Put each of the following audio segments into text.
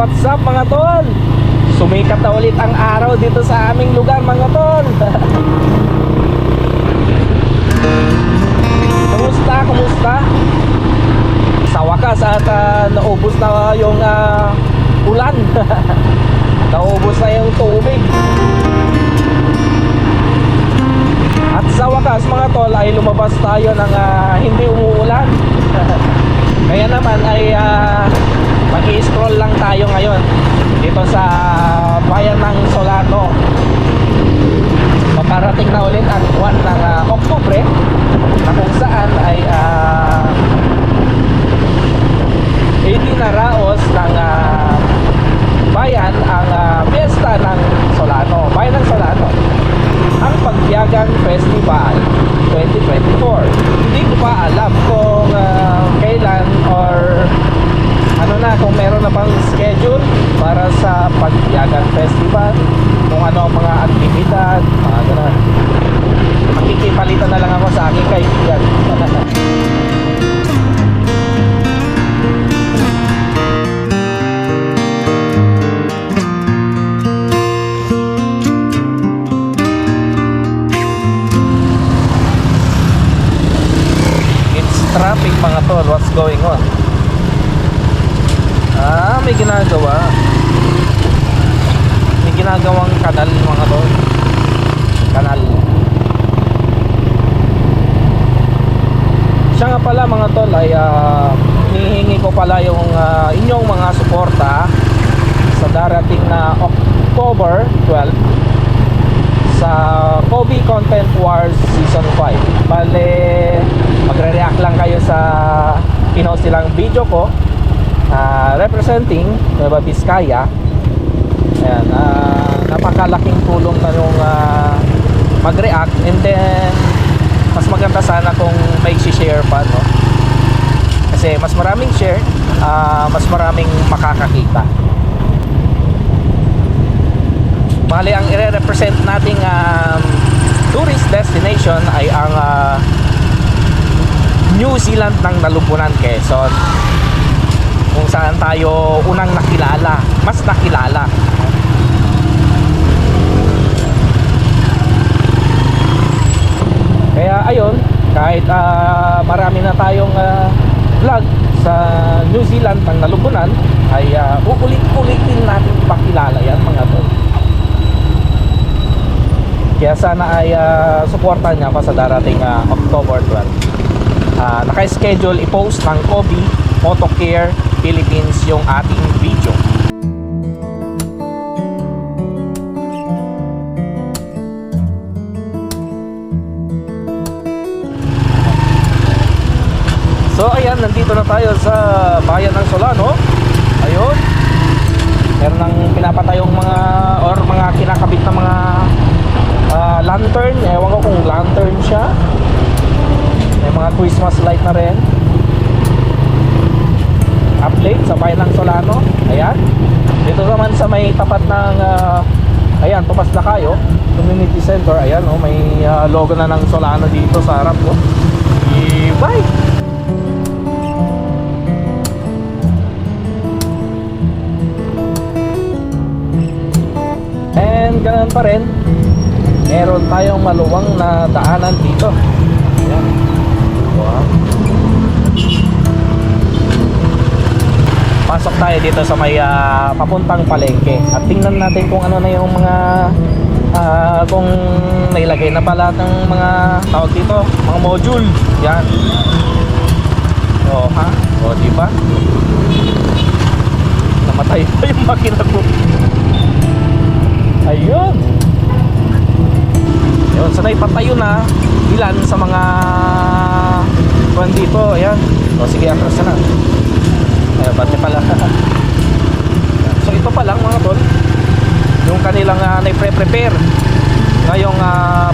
What's up mga tol? Sumikat na ulit ang araw dito sa aming lugar mga tol. Kumusta? Kumusta? Sa wakas at naubos na yung ulan. Naubos na yung tubig. At sa wakas mga tol ay lumabas tayo ng hindi umuulan. Kaya naman ay mag-i-scroll lang tayo ngayon dito sa bayan ng Solano. Paparating na ulit ang buwan ng Oktubre na kung saan ay itinaraos ng bayan ang piyesta ng Solano, bayan ng Solano, ang Pagbiyagan Festival 2024. Hindi ko pa alam kung kailan or kung meron na bang schedule para sa Pagbiyagan Festival, kung ano ang mga aktibidad, mga ganun. Makikipalitan na lang ako sa aking kaibigan. It's traffic mga tol, what's going on? May ginagawa. May ginagawang kanal mga tol. Kanal. Siya nga pala mga tol ay hinihingi ko pala yung inyong mga suporta sa darating na October 12 sa Kobe Content Wars Season 5. Bale, magre-react lang kayo sa pinost nilang video ko. Representing Nueva Vizcaya. Ayan, napakalaking tulong na yung mag-react, and then mas maganda sana kung may share pa, no? Kasi mas maraming share, mas maraming makakakita. Bali, ang i-represent nating tourist destination ay ang New Zealand ng Nalumpunan, Quezon, kung saan tayo unang nakilala, mas nakilala. Kaya ayun, kahit marami na tayong vlog sa New Zealand ng Nalumpunan, ay uulit-ulitin natin ipakilala yan mga tol. Kaya sana ay suportahan niya pa sa darating October 12. Naka-schedule i-post ng Kobe Motocare Philippines yung ating video. So ayan, nandito na tayo sa bayan ng Solano. Ayun, meron nang pinapatayong mga or mga kinakabit na mga lantern. Ewan ko kung lantern siya. May mga Christmas light na rin. Update sa bayan ng Solano. Ayan, dito naman sa may tapat ng ayan, tumas na kayo Community Center. Ayan, may logo na ng Solano dito sa harap ko. Bye. And ganun pa rin, meron tayong maluwang na daanan dito. Ayan. Wow. Pasok tayo dito sa may papuntang palengke at tingnan natin kung ano na yung mga kung nailagay na pala ng mga tawag dito, mga module. Yan. Diba? Namatay pa yung makina ko. Ayun. Yun, sanay patayo na ilan sa mga kuwan dito. Ayan. Sige, atras na. Ayun, ba't pala. So ito pa lang mga tol, yung kanilang na-prepare ngayong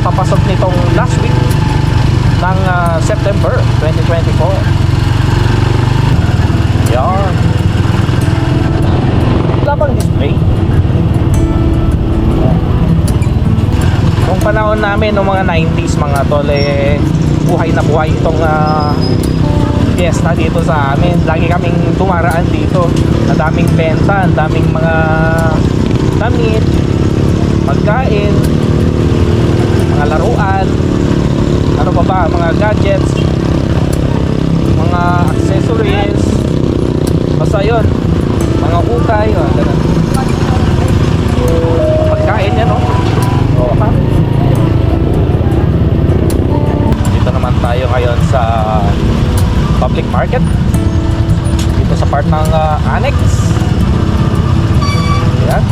papasok nitong last week ng September 2024. Yan. Wala bang display? Nung panahon namin, noong mga 90s mga tol, buhay na buhay itong fiesta dito sa amin. Lagi kaming dumaraan dito. Ang daming benta, ang daming mga damit, pagkain, mga laruan, ano pa ba, mga gadgets, mga accessories, basta yun, mga ukay, ganun. Pagkain yan, no? Oo, ha? Dito naman tayo ngayon sa public market, dito sa part ng annex. Ayan.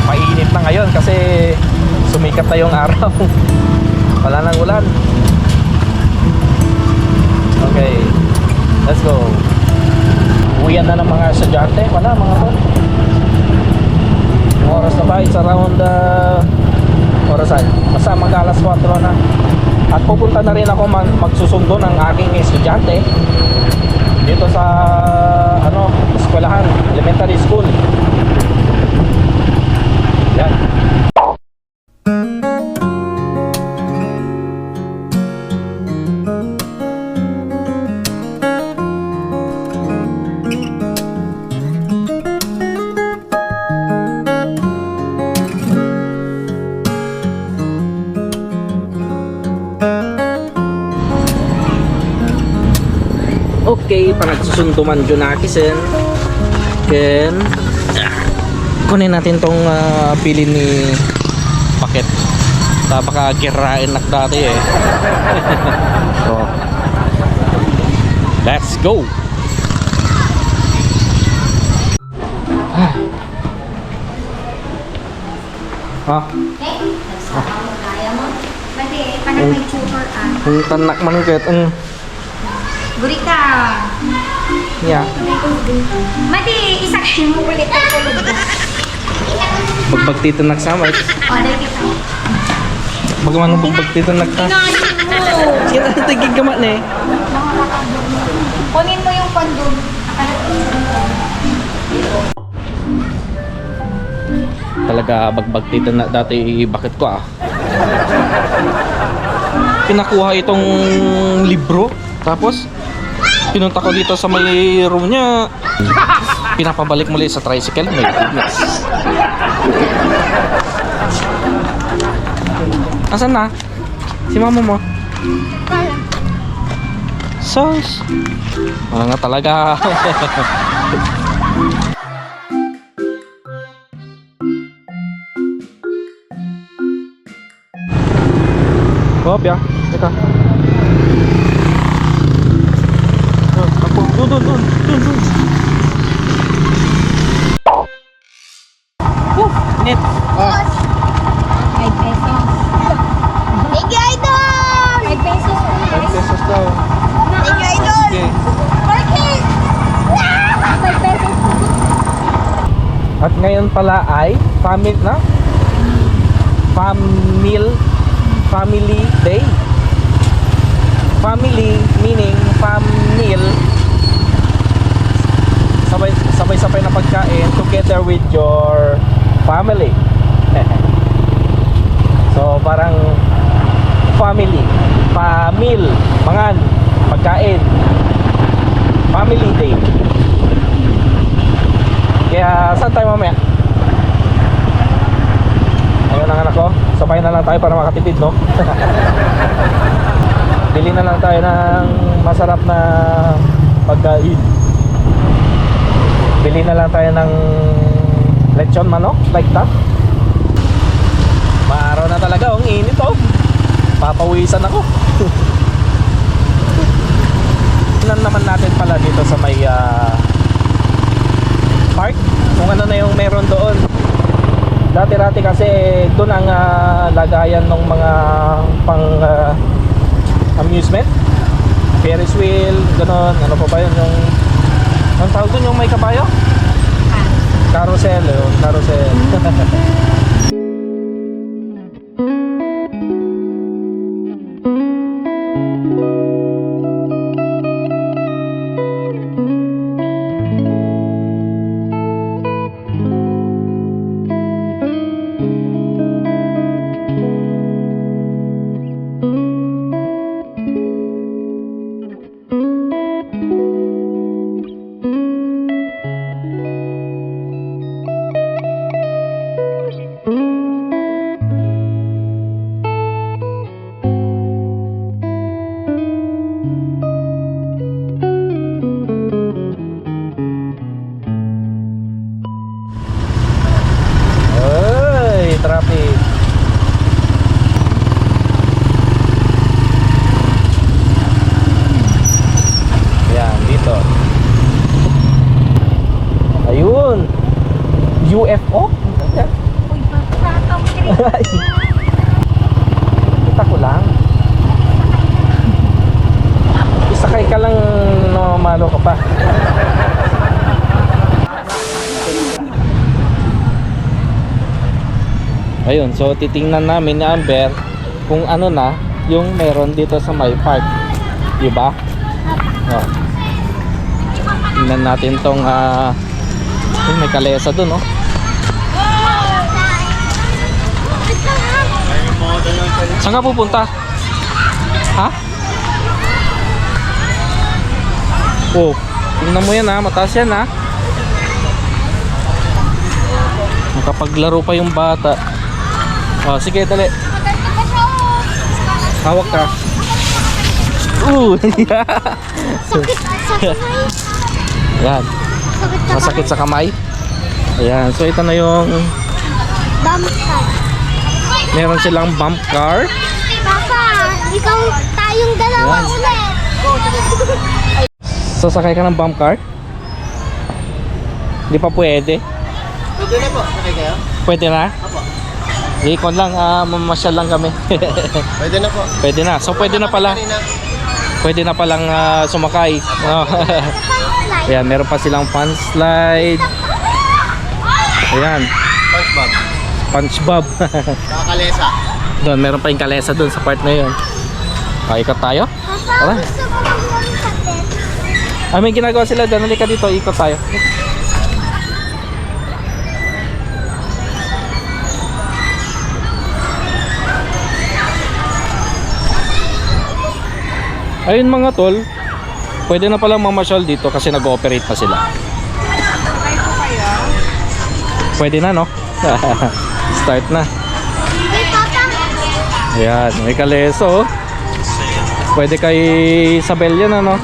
Mainit na ngayon kasi sumikat na yung araw. Wala nang ulan. Okay, let's go. Uwian na ng mga estudyante. Wala mga to. Yung oras na ba? It's around orasan. Basta mag alas 4 na. At pupunta na rin ako magsusundo ng aking estudyante dito sa eskwelahan, elementary school. Yan. Okay, panagsusundo man dyan nakisin. Then kunin natin tong pili ni paket. Baka kirain nak dati eh. So, let's go. Ah. Kung tanak man kahit Gurita. Yeah. Mati, isakin mo ulit ang tulog ko. Pagbagtito nagsama. Order kita. Bagaimana pagbagtito nagta? Tinahin mo. Sino ang tigig gamat na eh? Kunin mo yung kondom. Talaga bagbagtito na dati bakit ko pinakuha itong libro tapos pinunta ko dito sa may room niya, pinapabalik muli sa tricycle. My goodness. Asan na? Si mama mo? Sus, wala nga talaga. Hop ya, teka. Doon. Net. 5 pesos. Thank you, Idol! 5 pesos. 5 pesos daw. Thank you, Idol! Okay. Orchid! 5 pesos. At ngayon pala ay family day. Family meaning meal. Sabay-sabay na pagkain together with your family. So parang family, mangan, pagkain. Family day. Kaya saan tayo mamaya? Ayun ang anak ko. Sabay na lang tayo para makatipid, no? Bili na lang tayo ng masarap na pagkain. Bili na lang tayo ng lechon manok, like that. Maaraw na talaga, ang init oh. Papawisan ako. Tingnan naman natin pala dito sa may park, kung ano na yung meron doon. Dati-dati kasi doon ang lagayan ng mga pang amusement, Ferris wheel, ganon. Ano pa ba yun? Yung ang tawag doon, yung may kabayo? Carousel, yun, carousel. UFO? Uy, patong Kita ko lang. Isakay ka lang, no, malo ka pa. Ayun, so titingnan namin ni Amber kung ano na yung meron dito sa my park. Diba? Oh. Tingnan natin tong may kalesa dun, oh. Saan ka pupunta? Ha? Oh, tingnan mo yan ha, mataas yan ha. Nakapaglaro pa yung bata. Oh, sige, dali. Hawak ka. Sakit. Yan, masakit sa kamay. Ayan, so ito na yung Bump car. meron silang bump car. Papa, ikaw tayong dalawa Yan. ulit. Sasakay ka ng bump car? Hindi pa pwede. Pwede na po, sakay kayo? Pwede na? Apo. Ikon lang, mamasyal lang kami. Pwede na po. Pwede na. So pwede na pala. Pwede na palang sumakay. Oh. Ayan, meron pa silang fun slide. Ayan, SpongeBob. SpongeBob. Nakakalesa. Doon, meron pa yung kalesa doon sa part na yun. Ikot tayo? Papa, Tara. gusto mo mag-one sa May ginagawa sila doon. Halika dito, ikot tayo. Ayun mga tol, pwede na palang mamasyal dito kasi nag-ooperate pa sila. Pwede na, no? Start na. Hey, Papa. Ayan, may kaleso. Pwede kay Isabel yan, ano?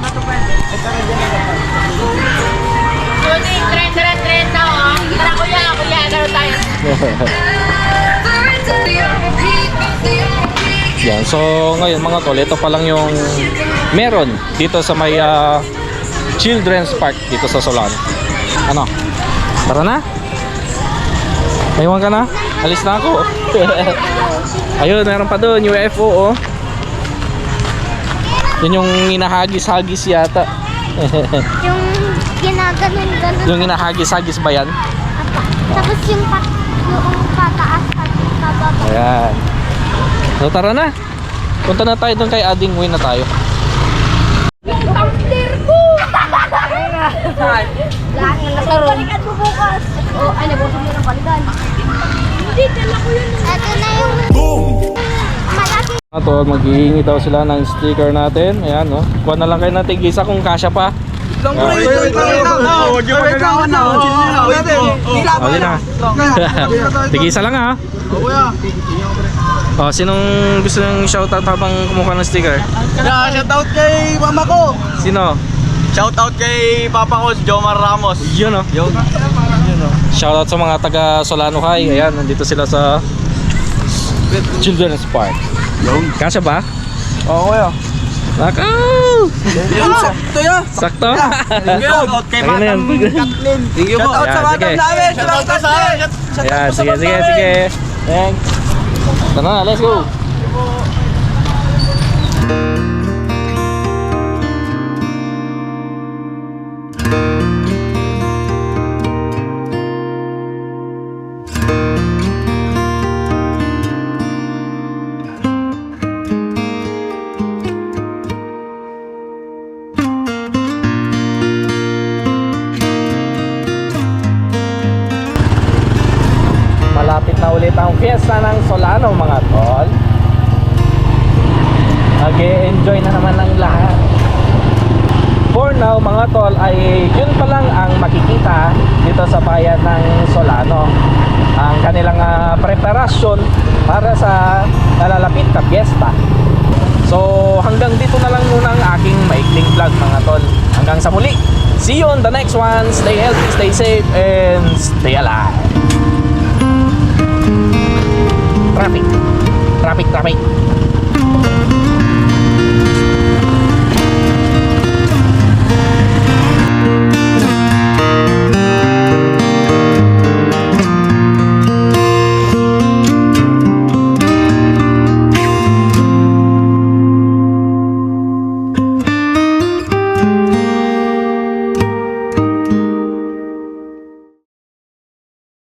Yan, so ngayon mga tol, ito pa lang yung meron dito sa may Children's Park dito sa Solano. Ano? Tara na? Maywan ka na? Alis na ako. Ayun, meron pa doon, UFO, oh. Yun yung hinahagis-hagis yata. Yung ginaganon-ganon. Yung hinahagis-hagis ba yan? Apa. Tapos yung pataas at pababa. Ayan. So tara na. Punta na tayo doon kay Ading Win na tayo. Tumbler ko! Lahat na nasaroon. Balikan mo bukas. Oh, ay, nabusog mo ng balikan. Hindi, dala ko yun. Ito na yung... Malaki. Mga tol, maghihingi daw sila ng sticker natin. Ayan, no. Kuha na lang kayo natin gisa kung kasya pa. Okay na. Tigisa lang ha. Oh, sinong gusto ng shoutout habang kumuha ng sticker? Shoutout kay mama ko. Sino? Shoutout kay papa ko, Jomar Ramos. Yun, oh. Yun. Shoutout sa mga taga Solano High. Ayan, nandito sila sa Children's Park. Kasya ba? Oo, kuya. Nakaw! Sakto yan. Sakto? Shoutout kay Ayun na yan. Kathleen. Thank you po. Shoutout sa madam namin. Shoutout sa amin. Ayan, sige. Thanks. Tara na, let's go. Malapit na ulit ang fiesta ng Solano mga tol. Nag-e-enjoy na naman ng lahat. For now mga tol ay yun pa lang ang makikita dito sa bayan ng Solano. Ang kanilang preparasyon para sa nalalapit na fiesta. So hanggang dito na lang muna ang aking maikling vlog mga tol. Hanggang sa muli. See you on the next one. Stay healthy, stay safe, and stay alive. Traffic.